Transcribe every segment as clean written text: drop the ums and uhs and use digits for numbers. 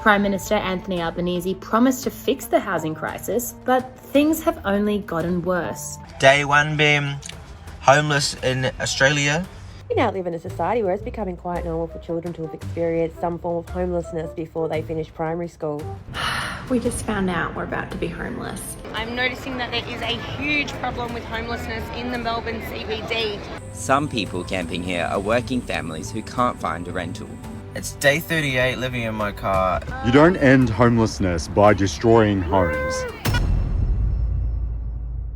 Prime Minister Anthony Albanese promised to fix the housing crisis, but things have only gotten worse. Day one being homeless in Australia. We now live in a society where it's becoming quite normal for children to have experienced some form of homelessness before they finish primary school. We just found out we're about to be homeless. I'm noticing that there is a huge problem with homelessness in the Melbourne CBD. Some people camping here are working families who can't find a rental. It's day 38 living in my car. You don't end homelessness by destroying homes.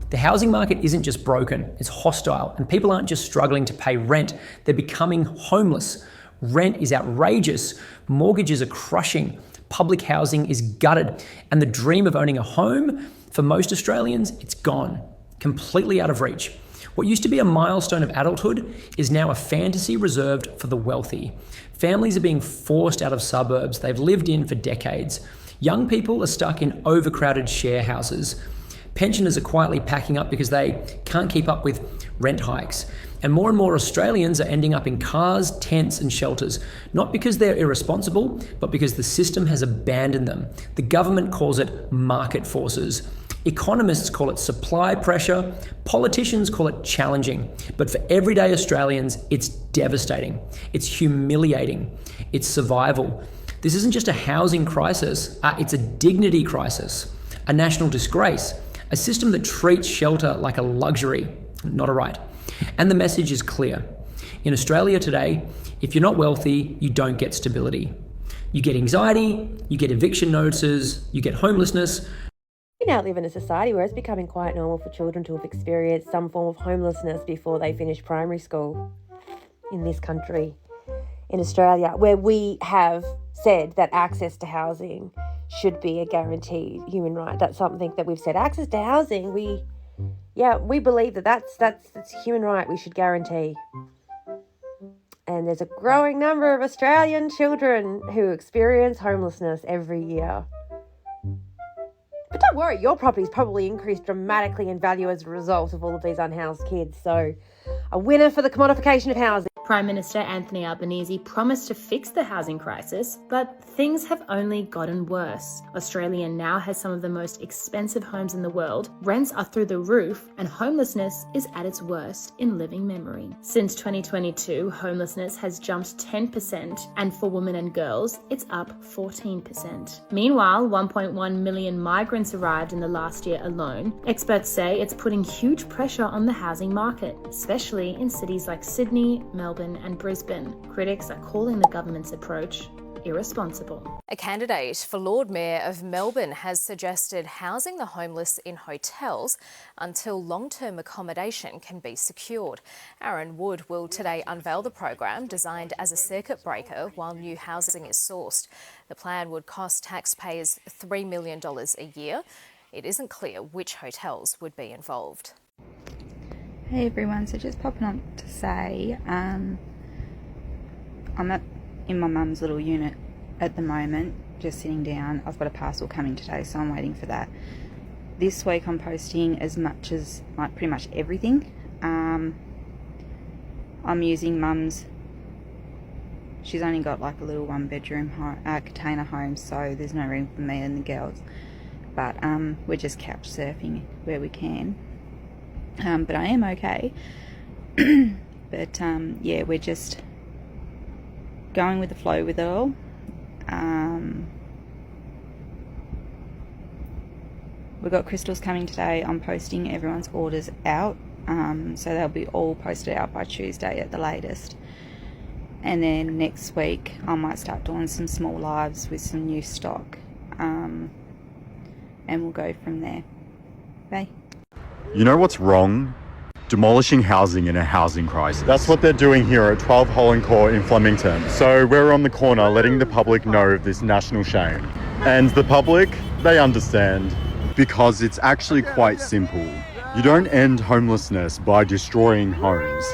The housing market isn't just broken, it's hostile, and people aren't just struggling to pay rent, they're becoming homeless. Rent is outrageous, mortgages are crushing, public housing is gutted, and the dream of owning a home, for most Australians, it's gone, completely out of reach. What used to be a milestone of adulthood is now a fantasy reserved for the wealthy. Families are being forced out of suburbs they've lived in for decades. Young people are stuck in overcrowded share houses. Pensioners are quietly packing up because they can't keep up with rent hikes. And more Australians are ending up in cars, tents and shelters, not because they're irresponsible, but because the system has abandoned them. The government calls it market forces. Economists call it supply pressure, politicians call it challenging, but for everyday Australians, it's devastating, it's humiliating, it's survival. This isn't just a housing crisis, it's a dignity crisis, a national disgrace, a system that treats shelter like a luxury, not a right. And the message is clear. In Australia today, if you're not wealthy, you don't get stability. You get anxiety, you get eviction notices, you get homelessness. We now live in a society where it's becoming quite normal for children to have experienced some form of homelessness before they finish primary school. In this country, in Australia, where we have said that access to housing should be a guaranteed human right. That's something that we've said. Access to housing, we believe that's a human right we should guarantee. And there's a growing number of Australian children who experience homelessness every year. But don't worry, your property's probably increased dramatically in value as a result of all of these unhoused kids. So a winner for the commodification of housing. Prime Minister Anthony Albanese promised to fix the housing crisis, but things have only gotten worse. Australia now has some of the most expensive homes in the world, rents are through the roof, and homelessness is at its worst in living memory. Since 2022, homelessness has jumped 10%, and for women and girls, it's up 14%. Meanwhile, 1.1 million migrants arrived in the last year alone. Experts say it's putting huge pressure on the housing market, especially in cities like Sydney, Melbourne, and Brisbane. Critics are calling the government's approach irresponsible. A candidate for Lord Mayor of Melbourne has suggested housing the homeless in hotels until long-term accommodation can be secured. Aaron Wood will today unveil the program designed as a circuit breaker while new housing is sourced. The plan would cost taxpayers $3 million a year. It isn't clear which hotels would be involved. Hey everyone, so just popping up to say I'm in my mum's little unit at the moment, just sitting down. I've got a parcel coming today, so I'm waiting for that. This week I'm posting as much as pretty much everything. I'm using mum's, she's only got like a little one-bedroom container home, so there's no room for me and the girls, but we're just couch surfing where we can. But I am okay. But yeah, we're just going with the flow with it all. We've got crystals coming today. I'm posting everyone's orders out, so they'll be all posted out by Tuesday at the latest. And then next week I might start doing some small lives with some new stock, and we'll go from there. Bye. You know what's wrong? Demolishing housing in a housing crisis. That's what they're doing here at 12 Holland Court in Flemington. So we're on the corner letting the public know of this national shame. And the public, they understand. Because it's actually quite simple. You don't end homelessness by destroying homes.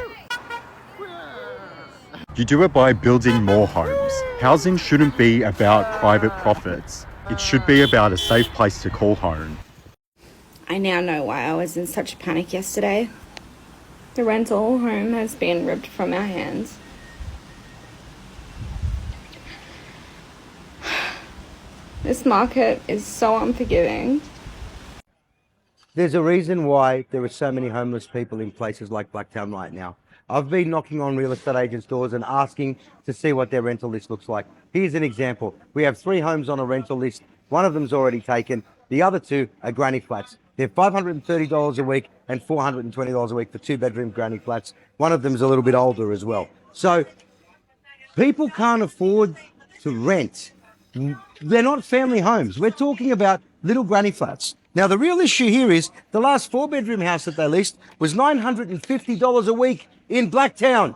You do it by building more homes. Housing shouldn't be about private profits. It should be about a safe place to call home. I now know why I was in such a panic yesterday. The rental home has been ripped from our hands. This market is so unforgiving. There's a reason why there are so many homeless people in places like Blacktown right now. I've been knocking on real estate agents' doors and asking to see what their rental list looks like. Here's an example. We have 3 homes on a rental list. One of them's already taken. The other 2 are granny flats. They're $530 a week and $420 a week for 2-bedroom granny flats. One of them's a little bit older as well. So people can't afford to rent. They're not family homes. We're talking about little granny flats. Now, the real issue here is the last 4-bedroom house that they leased was $950 a week in Blacktown.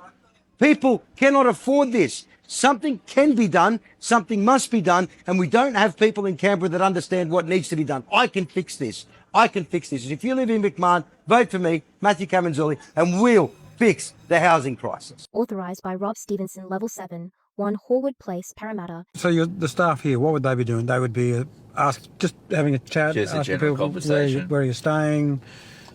People cannot afford this. Something can be done, something must be done, and we don't have people in Canberra that understand what needs to be done. I can fix this. I can fix this. If you live in McMahon, vote for me, Matthew Camanzulli, and we'll fix the housing crisis. Authorised by Rob Stevenson, Level 7, 1 Horwood Place, Parramatta. So the staff here, what would they be doing? They would be just having a chat, just asking a general people conversation. Where you're staying.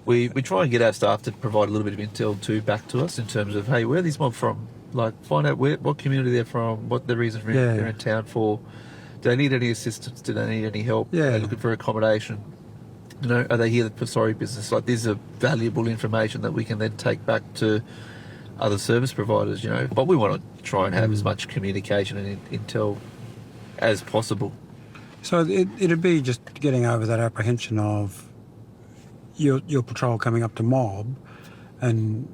We try and get our staff to provide a little bit of intel too back to us in terms of, hey, where are these mob from? Like, find out what community they're from, what the reason for they're in town for. Do they need any assistance? Do they need any help? Yeah. Are they looking for accommodation? You know, are they here for sorry business? Like, this is valuable information that we can then take back to other service providers, you know. But we want to try and have as much communication and intel as possible. So it'd be just getting over that apprehension of your patrol coming up to mob and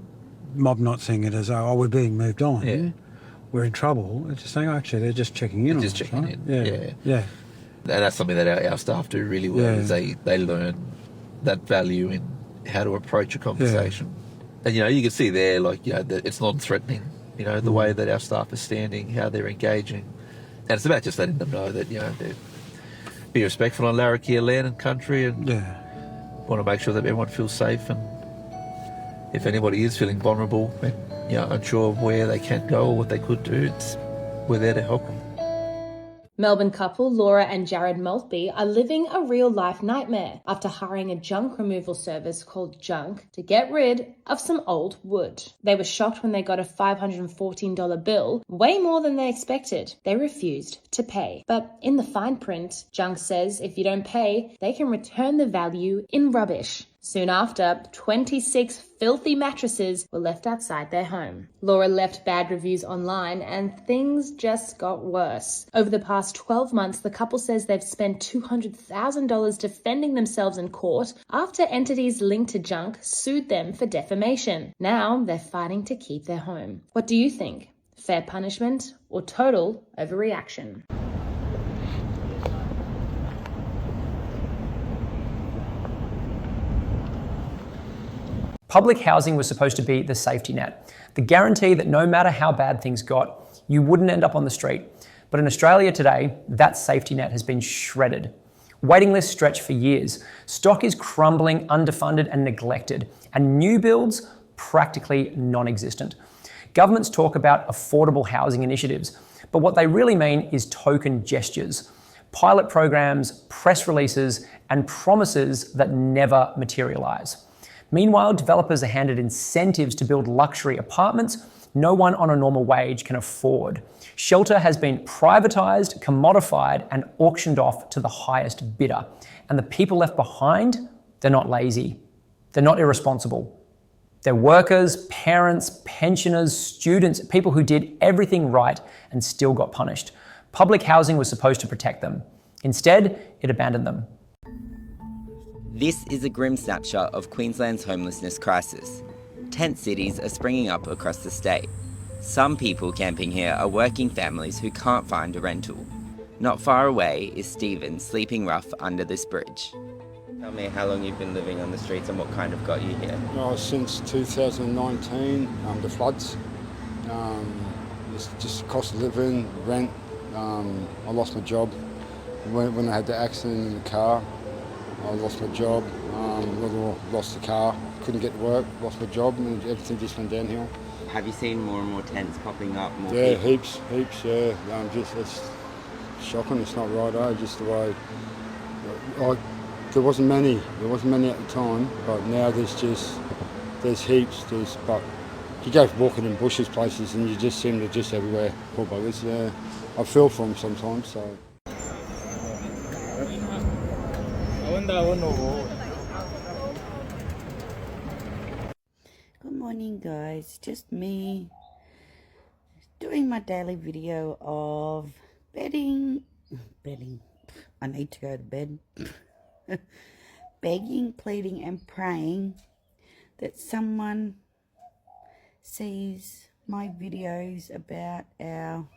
mob not seeing it as, oh, we're being moved on. Yeah. We're in trouble. It's just saying, oh, actually, they're just checking in on us, checking right? in. Yeah. And that's something that our staff do really well, is they learn that value in how to approach a conversation. And, you know, you can see there, like, you know, that it's non-threatening, you know, the way that our staff are standing, how they're engaging. And it's about just letting them know that, you know, they're be respectful on Larrakia land and country, and want to make sure that everyone feels safe. And if anybody is feeling vulnerable and, you know, unsure of where they can go or what they could do, we're there to help them. Melbourne couple Laura and Jared Maltby are living a real-life nightmare after hiring a junk removal service called Junk to get rid of some old wood. They were shocked when they got a $514 bill, way more than they expected. They refused to pay. But in the fine print, Junk says if you don't pay, they can return the value in rubbish. Soon after, 26 filthy mattresses were left outside their home. Laura left bad reviews online and things just got worse. Over the past 12 months, the couple says they've spent $200,000 defending themselves in court after entities linked to Junk sued them for defamation. Now they're fighting to keep their home. What do you think? Fair punishment or total overreaction? Public housing was supposed to be the safety net, the guarantee that no matter how bad things got, you wouldn't end up on the street. But in Australia today, that safety net has been shredded. Waiting lists stretch for years. Stock is crumbling, underfunded and neglected, and new builds practically non-existent. Governments talk about affordable housing initiatives, but what they really mean is token gestures, pilot programs, press releases, and promises that never materialise. Meanwhile, developers are handed incentives to build luxury apartments no one on a normal wage can afford. Shelter has been privatised, commodified, and auctioned off to the highest bidder. And the people left behind, they're not lazy. They're not irresponsible. They're workers, parents, pensioners, students, people who did everything right and still got punished. Public housing was supposed to protect them. Instead, it abandoned them. This is a grim snapshot of Queensland's homelessness crisis. Tent cities are springing up across the state. Some people camping here are working families who can't find a rental. Not far away is Stephen sleeping rough under this bridge. Tell me how long you've been living on the streets and what kind of got you here. Since 2019, the floods, it's just cost of living, rent. I lost my job when I had the accident in the car. I lost my job, lost the car, couldn't get to work, lost my job, and everything just went downhill. Have you seen more and more tents popping up? Yeah, heaps, yeah. It's shocking, it's not right, just the way. There wasn't many at the time, but now there's heaps, but you go walking in bushes, places, and you just seem to just everywhere, poor buggers, yeah. I feel for them sometimes, so. Good morning, guys. Just me doing my daily video of bedding. I need to go to bed. Begging, pleading, and praying that someone sees my videos about our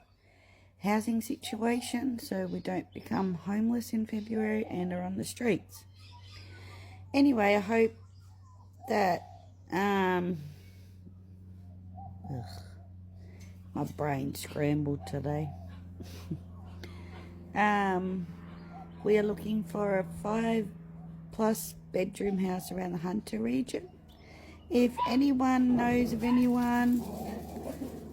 housing situation so we don't become homeless in February and are on the streets. Anyway, I hope that my brain scrambled today. We are looking for a 5+ bedroom house around the Hunter region. If anyone knows of anyone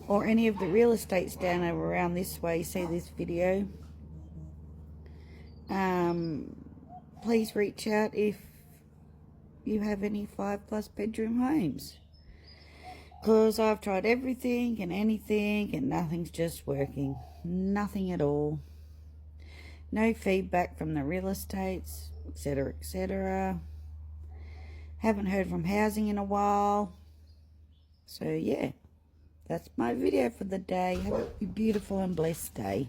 or any of the real estates down around this way see this video, please reach out if you have any 5+ bedroom homes, because I've tried everything and anything and nothing's just working. Nothing at all. No feedback from the real estates, etc, etc. Haven't heard from housing in a while. So yeah, that's my video for the day. Have a beautiful and blessed day.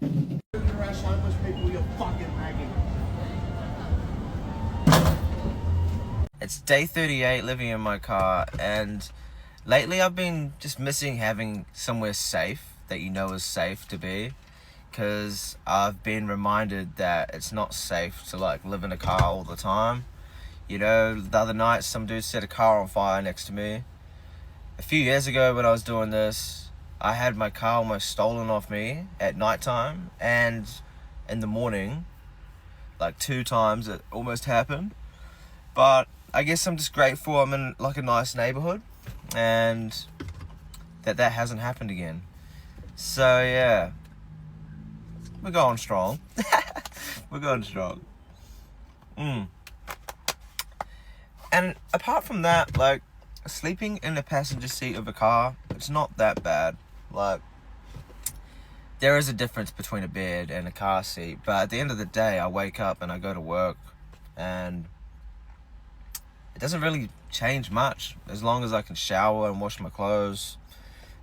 Homeless people, you're fucking maggot. It's day 38 living in my car, and lately I've been just missing having somewhere safe that you know is safe to be, because I've been reminded that it's not safe to like live in a car all the time. You know, the other night some dude set a car on fire next to me. A few years ago when I was doing this, I had my car almost stolen off me at nighttime and in the morning. Like 2 times it almost happened. But I guess I'm just grateful I'm in like a nice neighborhood and that hasn't happened again. So yeah, we're going strong. We're going strong. And apart from that, like, sleeping in the passenger seat of a car, it's not that bad. Like, there is a difference between a bed and a car seat, but at the end of the day, I wake up and I go to work, and it doesn't really change much. As long as I can shower and wash my clothes,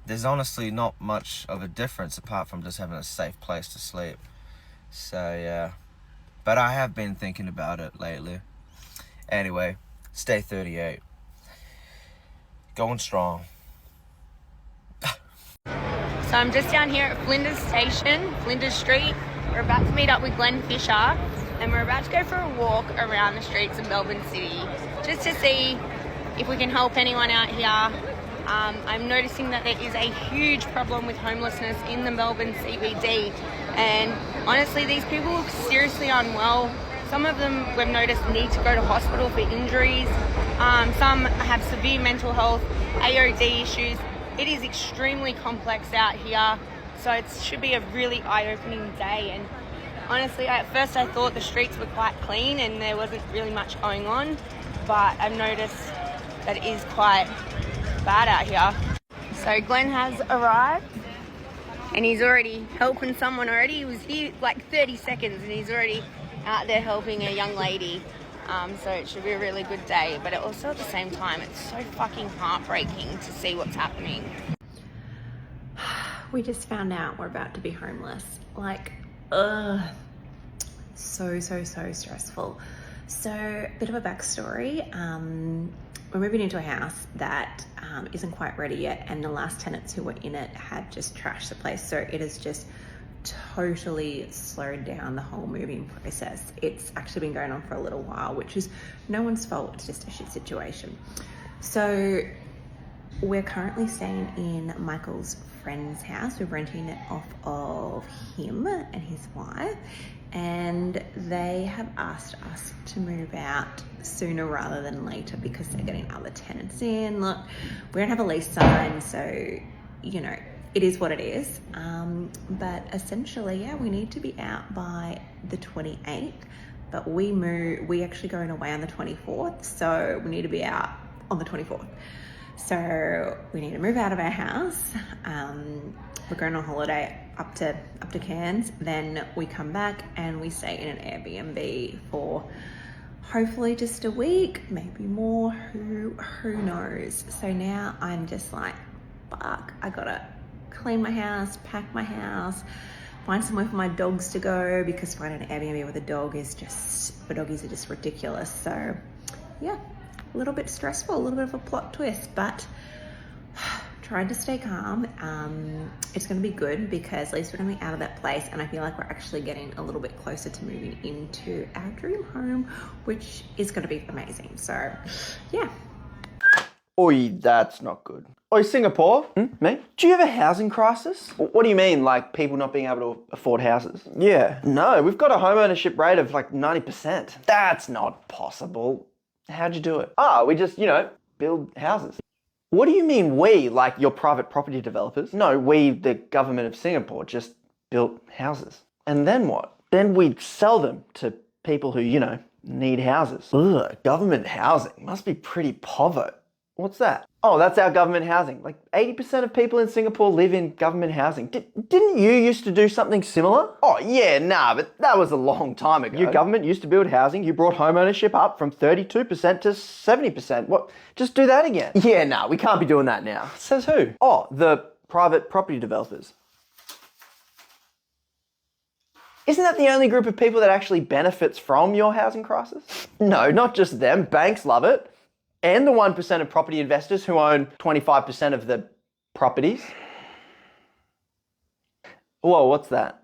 there's honestly not much of a difference apart from just having a safe place to sleep. So yeah, but I have been thinking about it lately. Anyway, it's day 38. Going strong. So I'm just down here at Flinders Station, Flinders Street. We're about to meet up with Glenn Fisher, and we're about to go for a walk around the streets of Melbourne City, just to see if we can help anyone out here. I'm noticing that there is a huge problem with homelessness in the Melbourne CBD, and honestly these people look seriously unwell. Some of them, we've noticed, need to go to hospital for injuries. Some have severe mental health, AOD issues. It is extremely complex out here, so it should be a really eye-opening day. And honestly, at first I thought the streets were quite clean and there wasn't really much going on, but I've noticed that it is quite bad out here. So Glenn has arrived and he's already helping someone already. He was here like 30 seconds and he's already out there helping a young lady. So it should be a really good day, but also at the same time it's so fucking heartbreaking to see what's happening. We just found out we're about to be homeless. Like, so stressful. So, bit of a backstory. We're moving into a house that isn't quite ready yet, and the last tenants who were in it had just trashed the place. So it is just totally slowed down the whole moving process. It's actually been going on for a little while, which is no one's fault. It's just a shit situation. So we're currently staying in Michael's friend's house. We're renting it off of him and his wife, and they have asked us to move out sooner rather than later because they're getting other tenants in. Look, we don't have a lease signed, so you know, it is what it is. But essentially, yeah, we need to be out by the 28th, but we actually going away on the 24th, so we need to be out on the 24th. So we need to move out of our house. We're going on holiday up to Cairns, then we come back and we stay in an Airbnb for hopefully just a week, maybe more, who knows. So now I'm just like, fuck, I gotta clean my house, pack my house, find somewhere for my dogs to go, because finding an Airbnb with a dog is just, for doggies are just ridiculous. So yeah, a little bit stressful, a little bit of a plot twist, but trying to stay calm. It's going to be good because at least we're going to be out of that place, and I feel like we're actually getting a little bit closer to moving into our dream home, which is going to be amazing. So yeah. Oi, that's not good. Oi, Singapore, me? Do you have a housing crisis? What do you mean, like people not being able to afford houses? Yeah, no, we've got a home ownership rate of like 90%. That's not possible. How'd you do it? We just, build houses. What do you mean we, like your private property developers? No, we, the government of Singapore, just built houses. And then what? Then we sell them to people who, need houses. Ugh, government housing must be pretty povo. What's that? Oh, that's our government housing. Like 80% of people in Singapore live in government housing. Didn't you used to do something similar? Oh yeah, nah, but that was a long time ago. Your government used to build housing. You brought home ownership up from 32% to 70%. What? Just do that again. Yeah, nah, we can't be doing that now. Says who? Oh, the private property developers. Isn't that the only group of people that actually benefits from your housing crisis? No, not just them. Banks love it. And the 1% of property investors who own 25% of the properties. Whoa, what's that?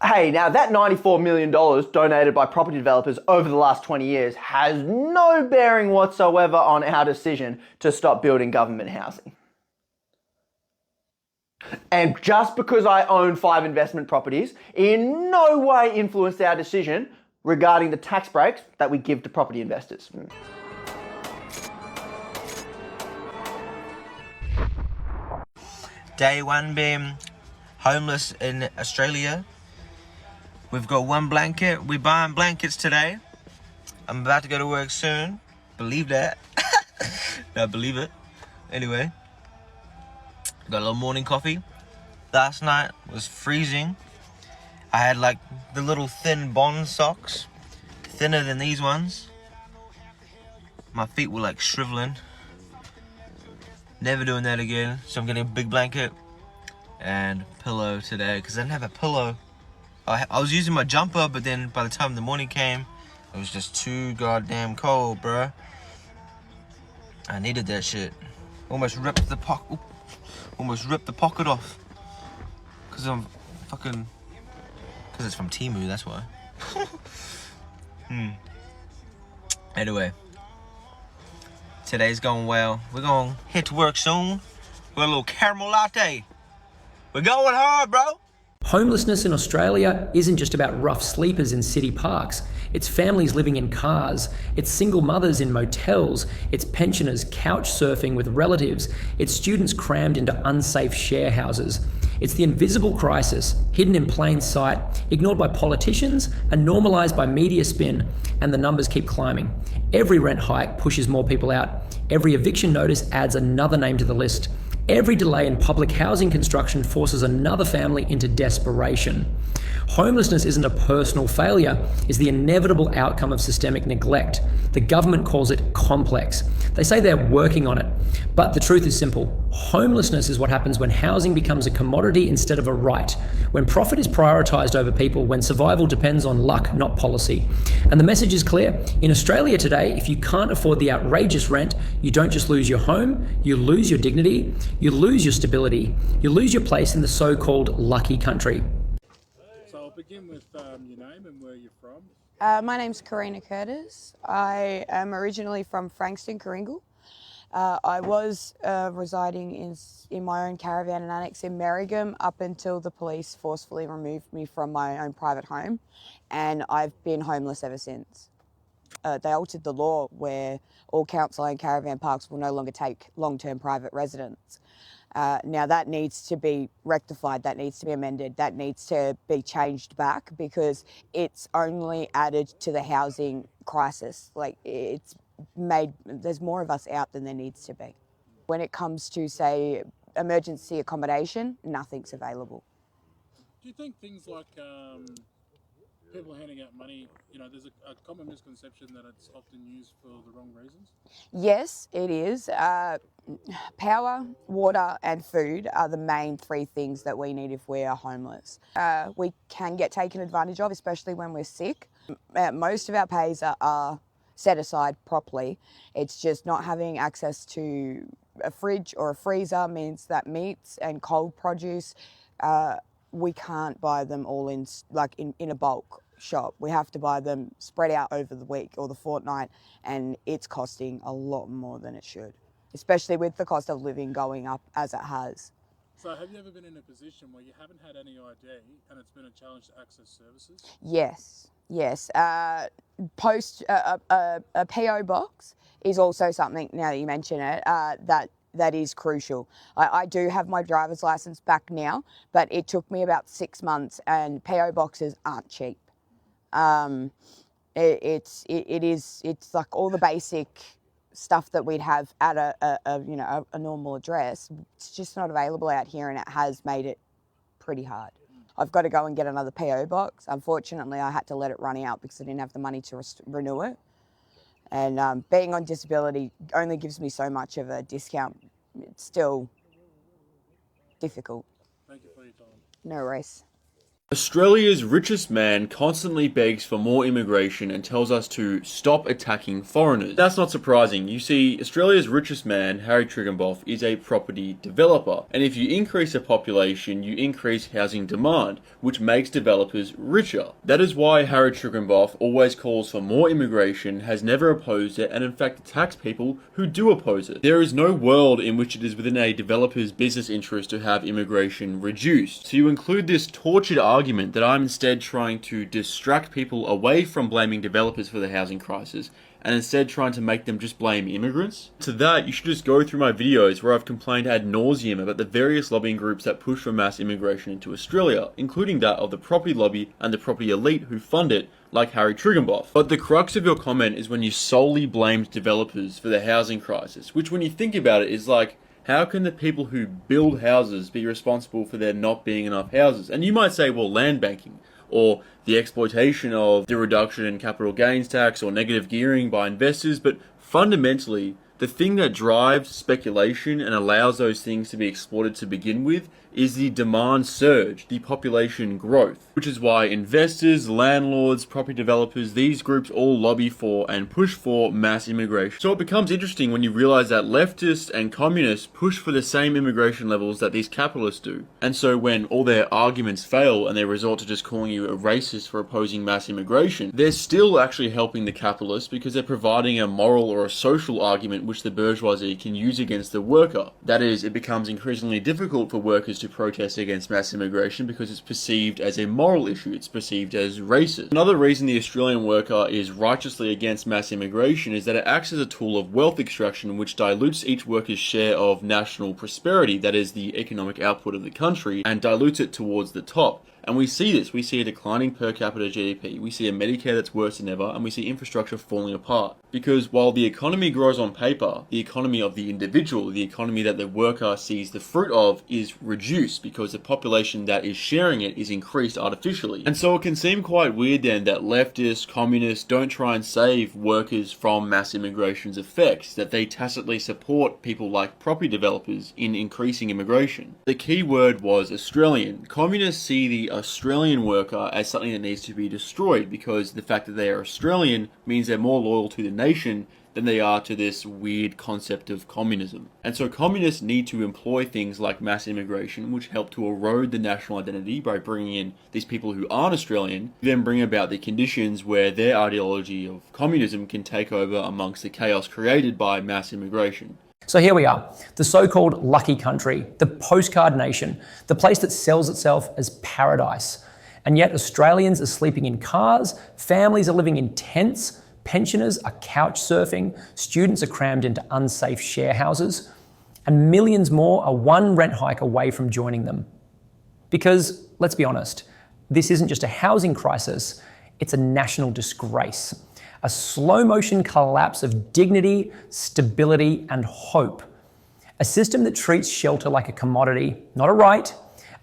Hey, now that $94 million donated by property developers over the last 20 years has no bearing whatsoever on our decision to stop building government housing. And just because I own 5 investment properties, in no way influenced our decision regarding the tax breaks that we give to property investors. Day 1 being homeless in Australia. We've got 1 blanket. We're buying blankets today. I'm about to go to work soon. Believe that. No, believe it. Anyway, got a little morning coffee. Last night was freezing. I had like the little thin Bond socks, thinner than these ones. My feet were like shriveling. Never doing that again. So I'm getting a big blanket and pillow today because I didn't have a pillow. I was using my jumper, but then by the time the morning came, it was just too goddamn cold, bruh. I needed that shit. Almost ripped the pocket. Almost ripped the pocket off. Cause I'm fucking. Cause it's from Temu, that's why. Anyway, today's going well. We're gonna hit to work soon. Got a little caramel latte. We're going hard, bro. Homelessness in Australia isn't just about rough sleepers in city parks. It's families living in cars. It's single mothers in motels. It's pensioners couch surfing with relatives. It's students crammed into unsafe share houses. It's the invisible crisis, hidden in plain sight, ignored by politicians and normalised by media spin, and the numbers keep climbing. Every rent hike pushes more people out. Every eviction notice adds another name to the list. Every delay in public housing construction forces another family into desperation. Homelessness isn't a personal failure, it's the inevitable outcome of systemic neglect. The government calls it complex. They say they're working on it, but the truth is simple. Homelessness is what happens when housing becomes a commodity instead of a right, when profit is prioritised over people, when survival depends on luck, not policy. And the message is clear. In Australia today, if you can't afford the outrageous rent, you don't just lose your home, you lose your dignity, you lose your stability, you lose your place in the so-called lucky country. So I'll begin with your name and where you're from. My name's Karina Curtis. I am originally from Frankston, Coringal. I was residing in my own caravan and annex in Merrigum up until the police forcefully removed me from my own private home, and I've been homeless ever since. They altered the law where all council-owned caravan parks will no longer take long-term private residents. Now that needs to be rectified, that needs to be amended, that needs to be changed back because it's only added to the housing crisis. Like it's made, there's more of us out than there needs to be. When it comes to, say, emergency accommodation, nothing's available. Do you think things like people handing handing out money, you know, there's a common misconception that it's often used for the wrong reasons. Yes, it is. Power, water and food are the main three things that we need if we are homeless. We can get taken advantage of, especially when we're sick. Most of our pays are set aside properly. It's just not having access to a fridge or a freezer means that meats and cold produce, we can't buy them all in a bulk shop. We have to buy them spread out over the week or the fortnight, and it's costing a lot more than it should, especially with the cost of living going up as it has. So have you ever been in a position where you haven't had any ID and it's been a challenge to access services? Yes. Post a PO box is also something, now that you mention it, that is crucial. I do have my driver's license back now, but it took me about 6 months, and PO boxes aren't cheap. It's like all the basic stuff that we'd have at a normal address. It's just not available out here, and it has made it pretty hard. I've got to go and get another PO box. Unfortunately, I had to let it run out because I didn't have the money to renew it. And being on disability only gives me so much of a discount. It's still difficult. Thank you for your time. No worries. Australia's richest man constantly begs for more immigration and tells us to stop attacking foreigners. That's not surprising. You see, Australia's richest man, Harry Triguboff, is a property developer. And if you increase the population, you increase housing demand, which makes developers richer. That is why Harry Triguboff always calls for more immigration, has never opposed it, and in fact attacks people who do oppose it. There is no world in which it is within a developer's business interest to have immigration reduced. So you include this tortured argument that I'm instead trying to distract people away from blaming developers for the housing crisis and instead trying to make them just blame immigrants. To that, you should just go through my videos where I've complained ad nauseum about the various lobbying groups that push for mass immigration into Australia, including that of the property lobby and the property elite who fund it, like Harry Triguboff. But the crux of your comment is when you solely blamed developers for the housing crisis, which when you think about it is like, how can the people who build houses be responsible for there not being enough houses? And you might say, well, land banking, or the exploitation of the reduction in capital gains tax, or negative gearing by investors, but fundamentally, the thing that drives speculation and allows those things to be exploited to begin with is the demand surge, the population growth, which is why investors, landlords, property developers, these groups all lobby for and push for mass immigration. So it becomes interesting when you realize that leftists and communists push for the same immigration levels that these capitalists do. And so when all their arguments fail and they resort to just calling you a racist for opposing mass immigration, they're still actually helping the capitalists because they're providing a moral or a social argument which the bourgeoisie can use against the worker. That is, it becomes increasingly difficult for workers to protest against mass immigration because it's perceived as a moral issue, it's perceived as racist. Another reason the Australian worker is righteously against mass immigration is that it acts as a tool of wealth extraction which dilutes each worker's share of national prosperity, that is the economic output of the country, and dilutes it towards the top. And we see this. We see a declining per capita GDP. We see a Medicare that's worse than ever, and we see infrastructure falling apart. Because while the economy grows on paper, the economy of the individual, the economy that the worker sees the fruit of, is reduced because the population that is sharing it is increased artificially. And so it can seem quite weird then that leftists, communists don't try and save workers from mass immigration's effects, that they tacitly support people like property developers in increasing immigration. The key word was Australian. Communists see the Australian worker as something that needs to be destroyed because the fact that they are Australian means they're more loyal to the nation than they are to this weird concept of communism. And so communists need to employ things like mass immigration, which help to erode the national identity by bringing in these people who aren't Australian, then bring about the conditions where their ideology of communism can take over amongst the chaos created by mass immigration. So here we are, the so-called lucky country, the postcard nation, the place that sells itself as paradise. And yet Australians are sleeping in cars, families are living in tents, pensioners are couch surfing, students are crammed into unsafe share houses, and millions more are one rent hike away from joining them. Because, let's be honest, this isn't just a housing crisis, it's a national disgrace. A slow-motion collapse of dignity, stability, and hope. A system that treats shelter like a commodity, not a right.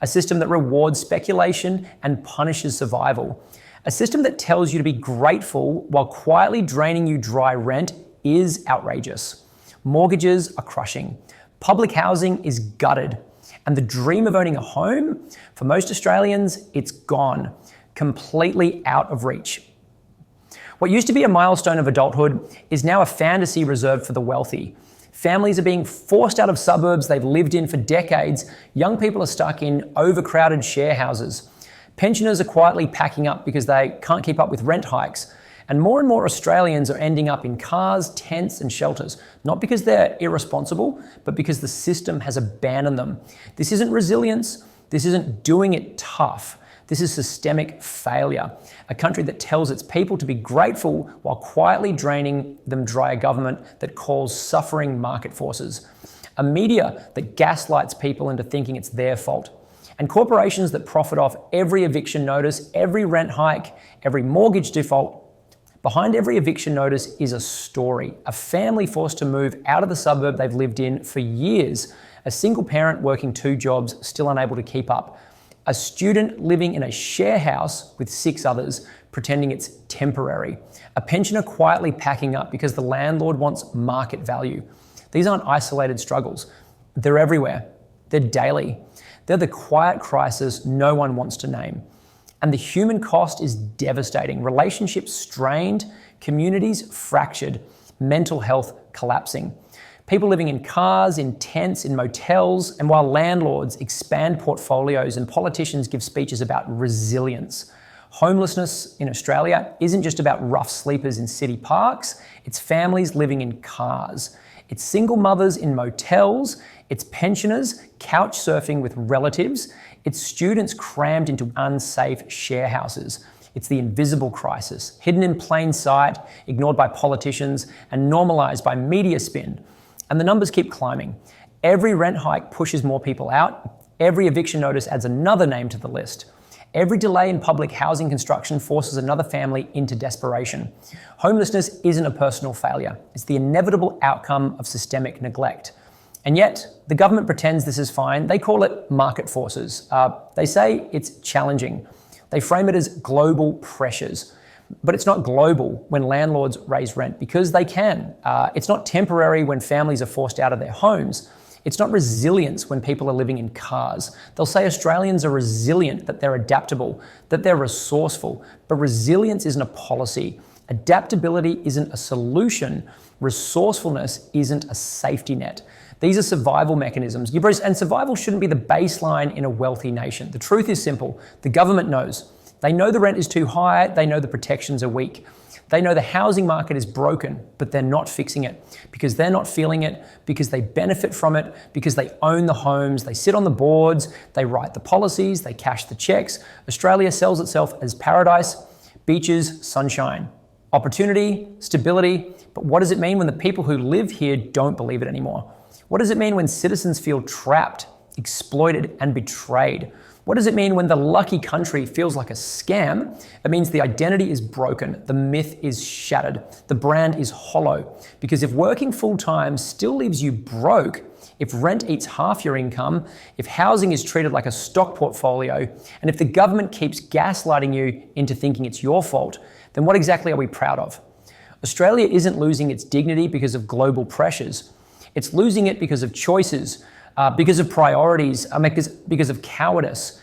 A system that rewards speculation and punishes survival. A system that tells you to be grateful while quietly draining you dry rent is outrageous. Mortgages are crushing. Public housing is gutted. And the dream of owning a home, for most Australians, it's gone, completely out of reach. What used to be a milestone of adulthood is now a fantasy reserved for the wealthy. Families are being forced out of suburbs they've lived in for decades. Young people are stuck in overcrowded share houses. Pensioners are quietly packing up because they can't keep up with rent hikes. And more Australians are ending up in cars, tents and shelters, not because they're irresponsible, but because the system has abandoned them. This isn't resilience. This isn't doing it tough. This is systemic failure. A country that tells its people to be grateful while quietly draining them dry, a government that calls suffering market forces. A media that gaslights people into thinking it's their fault. And corporations that profit off every eviction notice, every rent hike, every mortgage default. Behind every eviction notice is a story. A family forced to move out of the suburb they've lived in for years. A single parent working 2 jobs, still unable to keep up. A student living in a share house with 6 others, pretending it's temporary. A pensioner quietly packing up because the landlord wants market value. These aren't isolated struggles. They're everywhere. They're daily. They're the quiet crisis no one wants to name. And the human cost is devastating. Relationships strained, communities fractured, mental health collapsing. People living in cars, in tents, in motels, and while landlords expand portfolios and politicians give speeches about resilience. Homelessness in Australia isn't just about rough sleepers in city parks, it's families living in cars. It's single mothers in motels, it's pensioners couch surfing with relatives, it's students crammed into unsafe share houses. It's the invisible crisis, hidden in plain sight, ignored by politicians, and normalised by media spin. And the numbers keep climbing. Every rent hike pushes more people out. Every eviction notice adds another name to the list. Every delay in public housing construction forces another family into desperation. Homelessness isn't a personal failure. It's the inevitable outcome of systemic neglect. And yet, the government pretends this is fine. They call it market forces. They say it's challenging. They frame it as global pressures. But it's not global when landlords raise rent because they can. It's not temporary when families are forced out of their homes. It's not resilience when people are living in cars. They'll say Australians are resilient, that they're adaptable, that they're resourceful. But resilience isn't a policy. Adaptability isn't a solution. Resourcefulness isn't a safety net. These are survival mechanisms. And survival shouldn't be the baseline in a wealthy nation. The truth is simple. The government knows. They know the rent is too high. They know the protections are weak. They know the housing market is broken, but they're not fixing it because they're not feeling it, because they benefit from it, because they own the homes, they sit on the boards, they write the policies, they cash the checks. Australia sells itself as paradise, beaches, sunshine, opportunity, stability. But what does it mean when the people who live here don't believe it anymore? What does it mean when citizens feel trapped, exploited, and betrayed? What does it mean when the lucky country feels like a scam? It means the identity is broken, the myth is shattered, the brand is hollow. Because if working full-time still leaves you broke, if rent eats half your income, if housing is treated like a stock portfolio, and if the government keeps gaslighting you into thinking it's your fault, then what exactly are we proud of? Australia isn't losing its dignity because of global pressures. It's losing it because of choices, because of priorities, because of cowardice.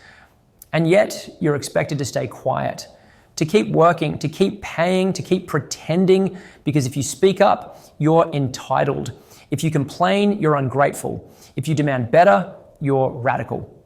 And yet you're expected to stay quiet, to keep working, to keep paying, to keep pretending, because if you speak up, you're entitled. If you complain, you're ungrateful. If you demand better, you're radical.